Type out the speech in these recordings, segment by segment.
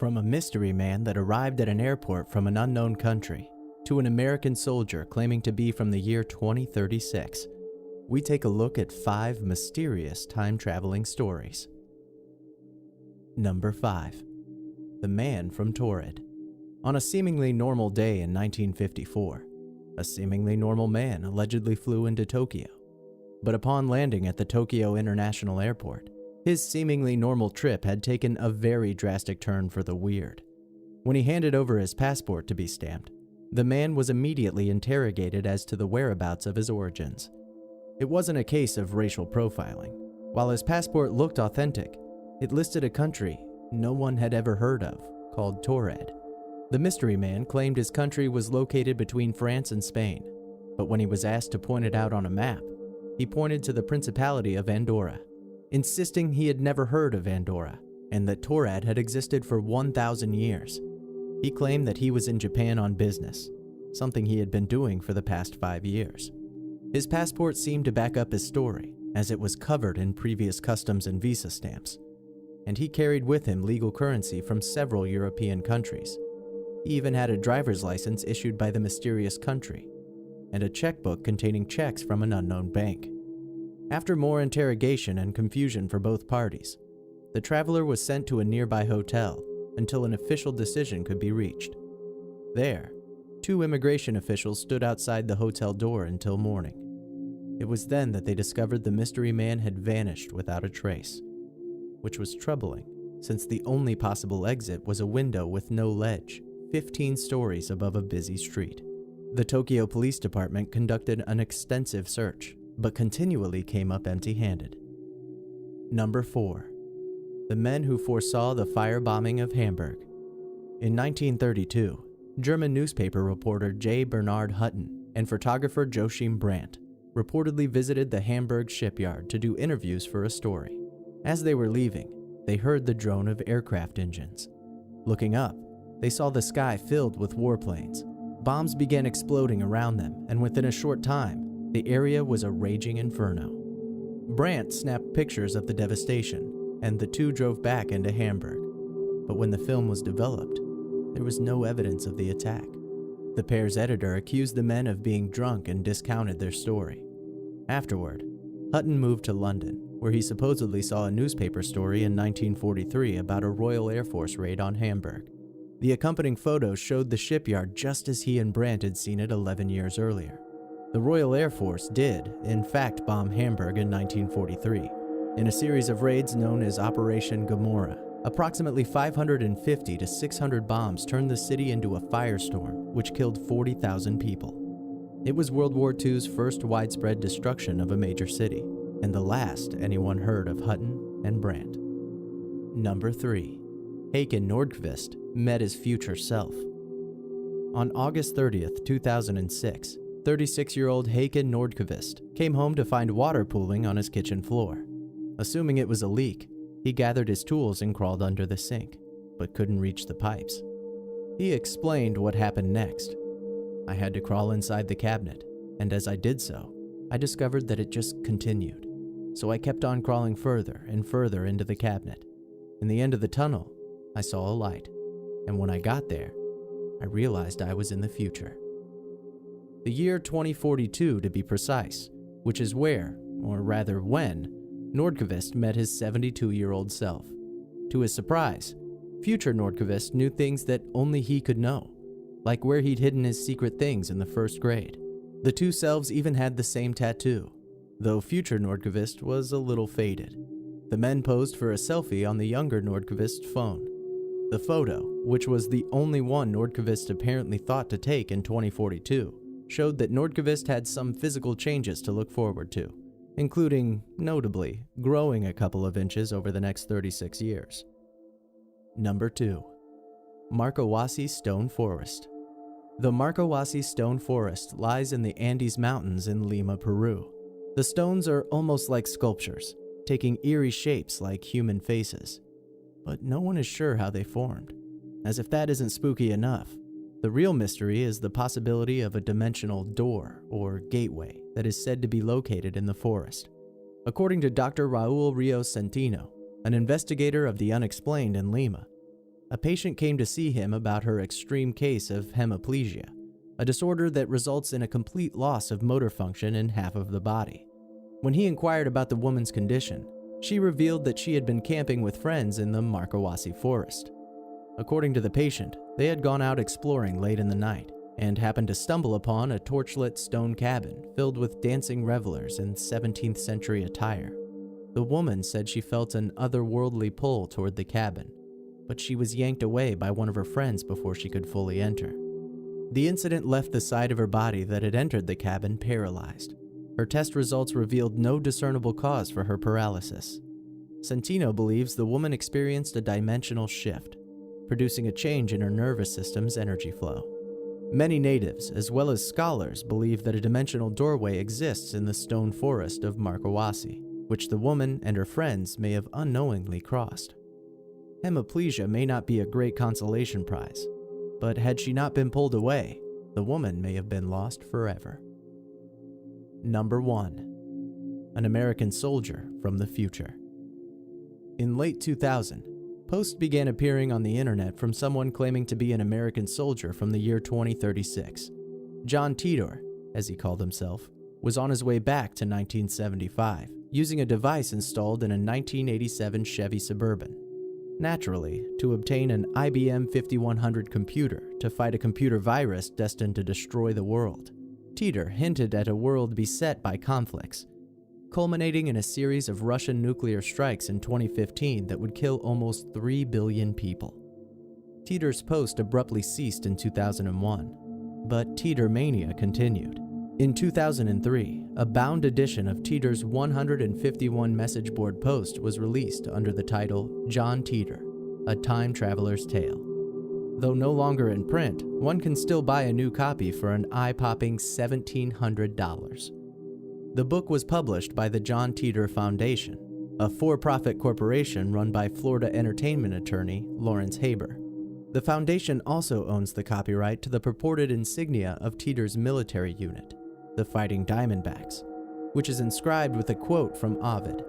From a mystery man that arrived at an airport from an unknown country, to an American soldier claiming to be from the year 2036, we take a look at 5 mysterious time-traveling stories. Number 5. The Man from Torrid. On a seemingly normal day in 1954, a seemingly normal man allegedly flew into Tokyo. But upon landing at the Tokyo International Airport, his seemingly normal trip had taken a very drastic turn for the weird. When he handed over his passport to be stamped, the man was immediately interrogated as to the whereabouts of his origins. It wasn't a case of racial profiling. While his passport looked authentic, it listed a country no one had ever heard of, called Torrid. The mystery man claimed his country was located between France and Spain, but when he was asked to point it out on a map, he pointed to the Principality of Andorra, insisting he had never heard of Andorra and that Torrid had existed for 1,000 years. He claimed that he was in Japan on business, something he had been doing for the past 5 years. His passport seemed to back up his story, as it was covered in previous customs and visa stamps, and he carried with him legal currency from several European countries. He even had a driver's license issued by the mysterious country, and a checkbook containing checks from an unknown bank. After more interrogation and confusion for both parties, the traveler was sent to a nearby hotel until an official decision could be reached. There, 2 immigration officials stood outside the hotel door until morning. It was then that they discovered the mystery man had vanished without a trace, which was troubling since the only possible exit was a window with no ledge, 15 stories above a busy street. The Tokyo Police Department conducted an extensive search, but continually came up empty-handed. Number 4. The men who foresaw the firebombing of Hamburg. In 1932, German newspaper reporter J. Bernard Hutton and photographer Joachim Brandt reportedly visited the Hamburg shipyard to do interviews for a story. As they were leaving, they heard the drone of aircraft engines. Looking up, they saw the sky filled with warplanes. Bombs began exploding around them, and within a short time, the area was a raging inferno. Brandt snapped pictures of the devastation, and the two drove back into Hamburg. But when the film was developed, there was no evidence of the attack. The pair's editor accused the men of being drunk and discounted their story. Afterward, Hutton moved to London, where he supposedly saw a newspaper story in 1943 about a Royal Air Force raid on Hamburg. The accompanying photos showed the shipyard just as he and Brandt had seen it 11 years earlier. The Royal Air Force did, in fact, bomb Hamburg in 1943, in a series of raids known as Operation Gomorrah. Approximately 550 to 600 bombs turned the city into a firestorm, which killed 40,000 people. It was World War II's first widespread destruction of a major city, and the last anyone heard of Hutton and Brandt. Number 3. Håkan Nordqvist met his future self. On August 30th, 2006, 36-year-old Håkan Nordqvist came home to find water pooling on his kitchen floor. Assuming it was a leak, he gathered his tools and crawled under the sink, but couldn't reach the pipes. He explained what happened next. I had to crawl inside the cabinet, and as I did so, I discovered that it just continued. So I kept on crawling further and further into the cabinet. In the end of the tunnel, I saw a light, and when I got there, I realized I was in the future. The year 2042 to be precise, which is where, or rather when, Nordqvist met his 72-year-old self. To his surprise, future Nordqvist knew things that only he could know, like where he'd hidden his secret things in the first grade. The two selves even had the same tattoo, though future Nordqvist was a little faded. The men posed for a selfie on the younger Nordqvist's phone. The photo, which was the only one Nordqvist apparently thought to take in 2042, showed that Nordqvist had some physical changes to look forward to, including, notably, growing a couple of inches over the next 36 years. Number 2. Marcohuasi Stone Forest. The Marcohuasi Stone Forest lies in the Andes Mountains in Lima, Peru. The stones are almost like sculptures, taking eerie shapes like human faces. But no one is sure how they formed. As if that isn't spooky enough, the real mystery is the possibility of a dimensional door or gateway that is said to be located in the forest. According to Dr. Raul Rios Centino, an investigator of the unexplained in Lima, A patient came to see him about her extreme case of hemiplegia, a disorder that results in a complete loss of motor function in half of the body. When he inquired about the woman's condition, she revealed that she had been camping with friends in the Markawasi forest. According to the patient, they had gone out exploring late in the night and happened to stumble upon a torchlit stone cabin filled with dancing revelers in 17th century attire. The woman said she felt an otherworldly pull toward the cabin, but she was yanked away by one of her friends before she could fully enter. The incident left the side of her body that had entered the cabin paralyzed. Her test results revealed no discernible cause for her paralysis. Centino believes the woman experienced a dimensional shift, producing a change in her nervous system's energy flow. Many natives, as well as scholars, believe that a dimensional doorway exists in the stone forest of Markawasi, which the woman and her friends may have unknowingly crossed. Hemiplegia may not be a great consolation prize, but had she not been pulled away, the woman may have been lost forever. Number 1. An American soldier from the future. In late 2000, posts began appearing on the internet from someone claiming to be an American soldier from the year 2036. John Titor, as he called himself, was on his way back to 1975, using a device installed in a 1987 Chevy Suburban. Naturally, to obtain an IBM 5100 computer to fight a computer virus destined to destroy the world. Titor hinted at a world beset by conflicts, culminating in a series of Russian nuclear strikes in 2015 that would kill almost 3 billion people. Titor's post abruptly ceased in 2001, but Titor mania continued. In 2003, a bound edition of Titor's 151 message board post was released under the title John Titor, A Time Traveler's Tale. Though no longer in print, one can still buy a new copy for an eye-popping $1,700. The book was published by the John Titor Foundation, a for-profit corporation run by Florida entertainment attorney Lawrence Haber. The foundation also owns the copyright to the purported insignia of Titor's military unit, the Fighting Diamondbacks, which is inscribed with a quote from Ovid,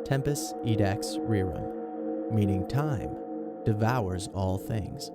Tempus edax rerum, meaning time devours all things.